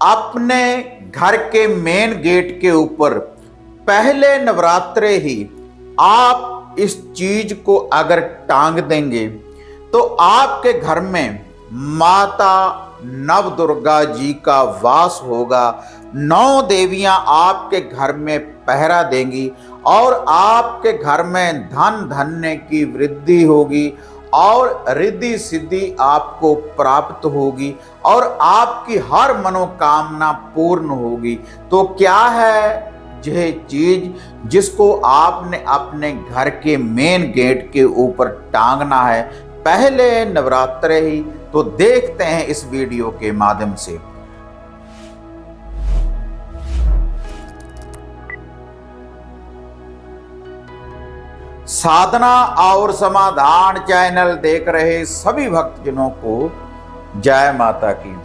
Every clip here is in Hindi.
अपने घर के मेन गेट के ऊपर पहले नवरात्रे ही आप इस चीज को अगर टांग देंगे तो आपके घर में माता नव दुर्गा जी का वास होगा। 9 देवियां आपके घर में पहरा देंगी और आपके घर में धन धान्य की वृद्धि होगी और रिद्धि सिद्धि आपको प्राप्त होगी और आपकी हर मनोकामना पूर्ण होगी। तो क्या है यह चीज जिसको आपने अपने घर के मेन गेट के ऊपर टांगना है पहले नवरात्रे ही? तो देखते हैं इस वीडियो के माध्यम से। साधना और समाधान चैनल देख रहे सभी भक्तजनों को जय माता की।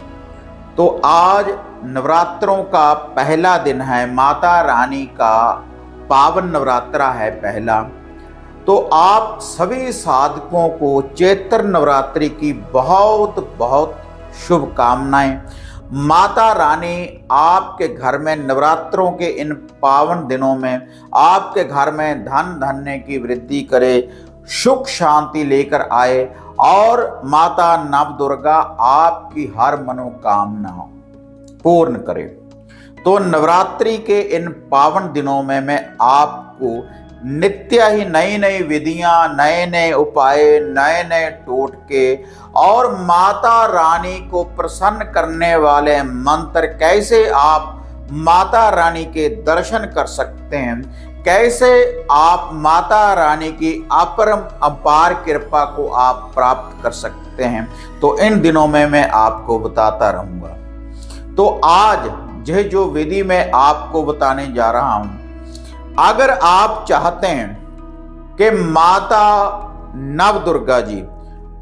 तो आज नवरात्रों का पहला दिन है, माता रानी का पावन नवरात्रा है पहला। तो आप सभी साधकों को चैत्र नवरात्रि की बहुत बहुत शुभकामनाएं। माता रानी आपके घर में नवरात्रों के इन पावन दिनों में आपके घर में धन धान्य की वृद्धि करे, सुख शांति लेकर आए और माता नव दुर्गा आपकी हर मनोकामना पूर्ण करे। तो नवरात्रि के इन पावन दिनों में मैं आपको नित्य ही नई नई विधियां, नए नए उपाय, नए नए टोटके और माता रानी को प्रसन्न करने वाले मंत्र, कैसे आप माता रानी के दर्शन कर सकते हैं, कैसे आप माता रानी की अपरम अपार कृपा को आप प्राप्त कर सकते हैं, तो इन दिनों में मैं आपको बताता रहूंगा। तो आज यह जो विधि मैं आपको बताने जा रहा हूं, अगर आप चाहते हैं कि माता नव दुर्गा जी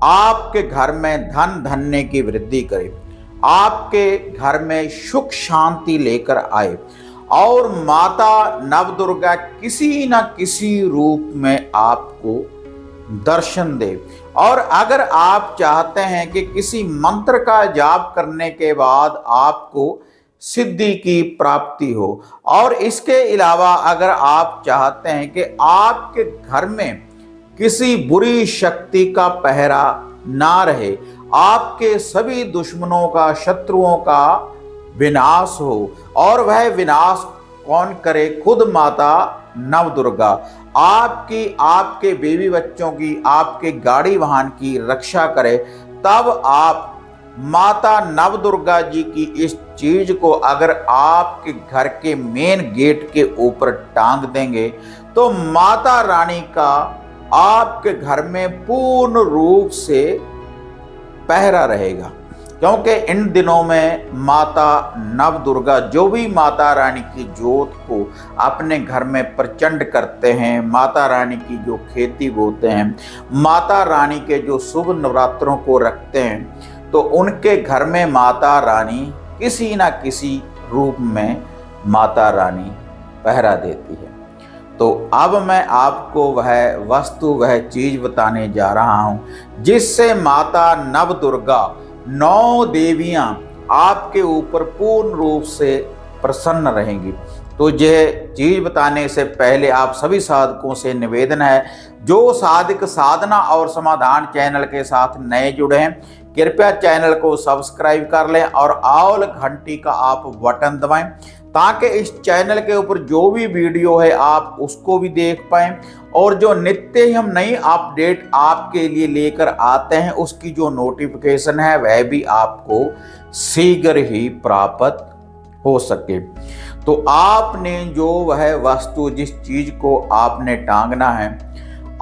आपके घर में धन धान्य की वृद्धि करे, आपके घर में सुख शांति लेकर आए और माता नव दुर्गा किसी न किसी रूप में आपको दर्शन दे, और अगर आप चाहते हैं कि किसी मंत्र का जाप करने के बाद आपको सिद्धि की प्राप्ति हो, और इसके अलावा अगर आप चाहते हैं कि आपके घर में किसी बुरी शक्ति का पहरा ना रहे, आपके सभी दुश्मनों का, शत्रुओं का विनाश हो, और वह विनाश कौन करे? खुद माता नव दुर्गा आपकी, आपके बेबी बच्चों की, आपके गाड़ी वाहन की रक्षा करे, तब आप माता नव दुर्गा जी की इस चीज को अगर आपके घर के मेन गेट के ऊपर टांग देंगे तो माता रानी का आपके घर में पूर्ण रूप से पहरा रहेगा। क्योंकि इन दिनों में माता नव दुर्गा जो भी माता रानी की जोत को अपने घर में प्रचंड करते हैं, माता रानी की जो खेती बोते हैं, माता रानी के जो शुभ नवरात्रों को रखते हैं, तो उनके घर में माता रानी किसी न किसी रूप में माता रानी पहरा देती है। तो अब मैं आपको वह वस्तु, वह चीज बताने जा रहा हूं जिससे माता नव दुर्गा 9 देवियां आपके ऊपर पूर्ण रूप से प्रसन्न रहेंगी। तो यह चीज बताने से पहले आप सभी साधकों से निवेदन है, जो साधक साधना और समाधान चैनल के साथ नए जुड़े हैं, कृपया चैनल को सब्सक्राइब कर लें और ऑल घंटी का आप बटन दबाएं, ताकि इस चैनल के ऊपर जो भी वीडियो है आप उसको भी देख पाएं, और जो नित्य ही हम नई अपडेट आपके लिए लेकर आते हैं उसकी जो नोटिफिकेशन है वह भी आपको शीघ्र ही प्राप्त हो सके। तो आपने जो वह वस्तु, जिस चीज को आपने टांगना है,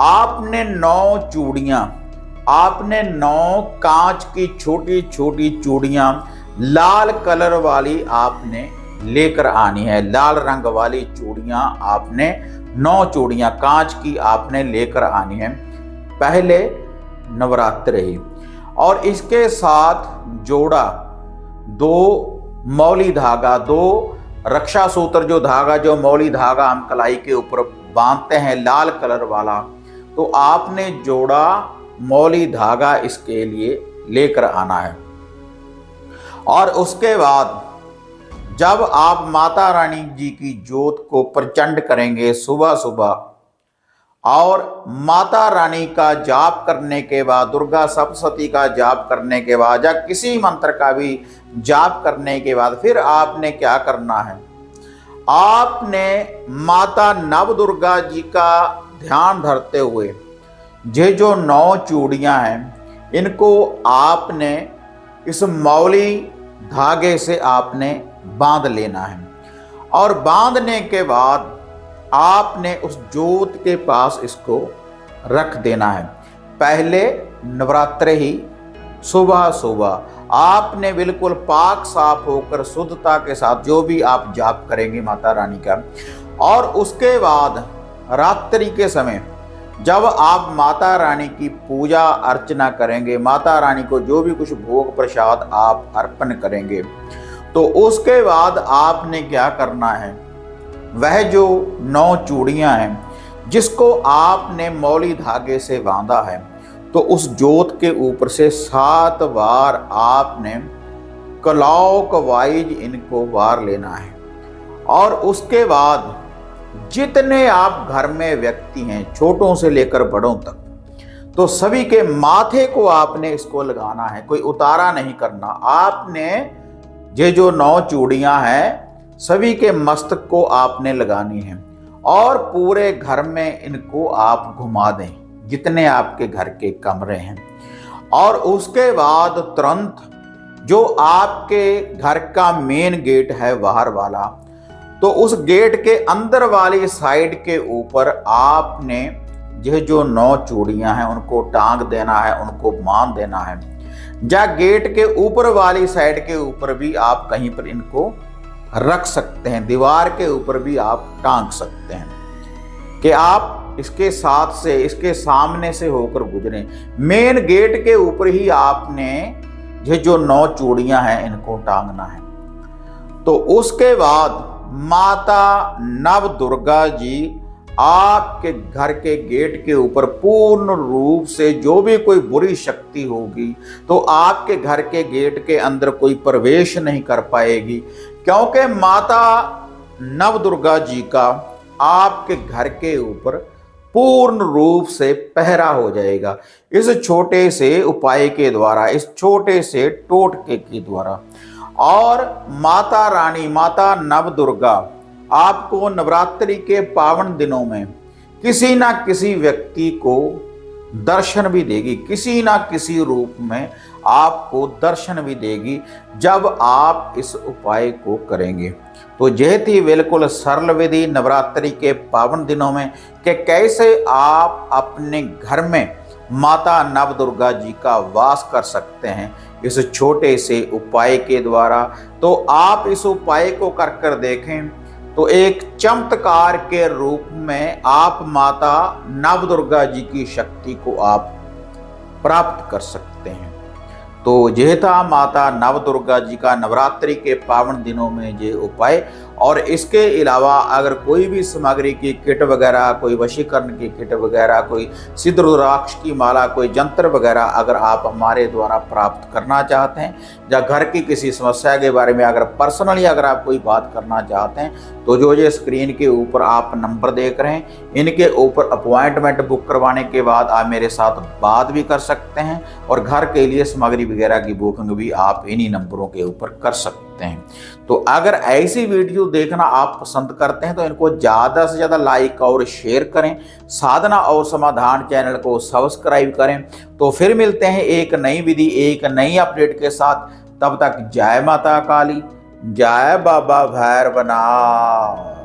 आपने 9 चूड़ियां, आपने 9 कांच की छोटी छोटी चूड़ियां लाल कलर वाली आपने लेकर आनी है। लाल रंग वाली चूड़ियां आपने 9 चूड़ियां कांच की आपने लेकर आनी है पहले नवरात्र ही। और इसके साथ जोड़ा 2 मौली धागा, 2 रक्षा सूत्र, जो धागा, जो मौली धागा हम कलाई के ऊपर बांधते हैं लाल कलर वाला, तो आपने जोड़ा मौली धागा इसके लिए लेकर आना है। और उसके बाद जब आप माता रानी जी की जोत को प्रचंड करेंगे सुबह सुबह, और माता रानी का जाप करने के बाद, दुर्गा सप्तशती का जाप करने के बाद, या किसी मंत्र का भी जाप करने के बाद, फिर आपने क्या करना है, आपने माता नव दुर्गा जी का ध्यान धरते हुए ये जो 9 चूड़ियां हैं, इनको आपने इस मौली धागे से आपने बांध लेना है। और बांधने के बाद आपने उस जोत के पास इसको रख देना है। पहले नवरात्रे ही सुबह सुबह आपने बिल्कुल पाक साफ होकर शुद्धता के साथ जो भी आप जाप करेंगे माता रानी का, और उसके बाद रात्रि के समय जब आप माता रानी की पूजा अर्चना करेंगे, माता रानी को जो भी कुछ भोग प्रसाद आप अर्पण करेंगे, तो उसके बाद आपने क्या करना है, वह जो 9 चूड़ियां हैं जिसको आपने मौली धागे से बांधा है, तो उस जोत के ऊपर से 7 बार आपने क्लॉकवाइज इनको वार लेना है। और उसके बाद जितने आप घर में व्यक्ति हैं, छोटों से लेकर बड़ों तक, तो सभी के माथे को आपने इसको लगाना है, कोई उतारा नहीं करना। आपने ये जो 9 चूड़ियां हैं सभी के मस्तक को आपने लगानी है, और पूरे घर में इनको आप घुमा दें, जितने आपके घर के कमरे हैं। और उसके बाद तुरंत जो आपके घर का मेन गेट है बाहर वाला, तो उस गेट के अंदर वाली साइड के ऊपर आपने ये जो 9 चूड़ियां हैं उनको टांग देना है, उनको बांध देना है। या गेट के ऊपर वाली साइड के ऊपर भी आप कहीं पर इनको रख सकते हैं, दीवार के ऊपर भी आप टांग सकते हैं कि आप इसके साथ से, इसके सामने से होकर गुजरें। मेन गेट के ऊपर ही आपने ये जो 9 चूड़ियां हैं इनको टांगना है। तो उसके बाद माता नव दुर्गा जी आपके घर के गेट के ऊपर पूर्ण रूप से, जो भी कोई बुरी शक्ति होगी तो आपके घर के गेट के अंदर कोई प्रवेश नहीं कर पाएगी, क्योंकि माता नव दुर्गा जी का आपके घर के ऊपर पूर्ण रूप से पहरा हो जाएगा इस छोटे से उपाय के द्वारा, इस छोटे से टोटके के द्वारा। और माता रानी, माता नव दुर्गा आपको नवरात्रि के पावन दिनों में किसी ना किसी व्यक्ति को दर्शन भी देगी, किसी ना किसी रूप में आपको दर्शन भी देगी जब आप इस उपाय को करेंगे। तो यह थी बिल्कुल सरल विधि नवरात्रि के पावन दिनों में कि कैसे आप अपने घर में माता नव दुर्गा जी का वास कर सकते हैं इस छोटे से उपाय के द्वारा। तो आप इस उपाय को कर देखें तो एक चमत्कार के रूप में आप माता नव दुर्गा जी की शक्ति को आप प्राप्त कर सकते हैं। तो यह था माता नव दुर्गा जी का नवरात्रि के पावन दिनों में ये उपाय। और इसके अलावा अगर कोई भी सामग्री की किट वगैरह, कोई वशीकरण की किट वगैरह, कोई सिद्ध रुद्राक्ष की माला, कोई जंत्र वगैरह अगर आप हमारे द्वारा प्राप्त करना चाहते हैं, या घर की किसी समस्या के बारे में अगर पर्सनली अगर आप कोई बात करना चाहते हैं, तो जो ये स्क्रीन के ऊपर आप नंबर देख रहे हैं, इनके ऊपर अपॉइंटमेंट बुक करवाने के बाद आप मेरे साथ बात भी कर सकते हैं, और घर के लिए सामग्री वगैरह की बुकिंग भी आप इन्हीं नंबरों के ऊपर कर सकते हैं। तो अगर ऐसी वीडियो देखना आप पसंद करते हैं तो इनको ज़्यादा से ज़्यादा लाइक और शेयर करें, साधना और समाधान चैनल को सब्सक्राइब करें। तो फिर मिलते हैं एक नई विधि, एक नई अपडेट के साथ। तब तक जय माता काली, जय बाबा भैरवनाथ।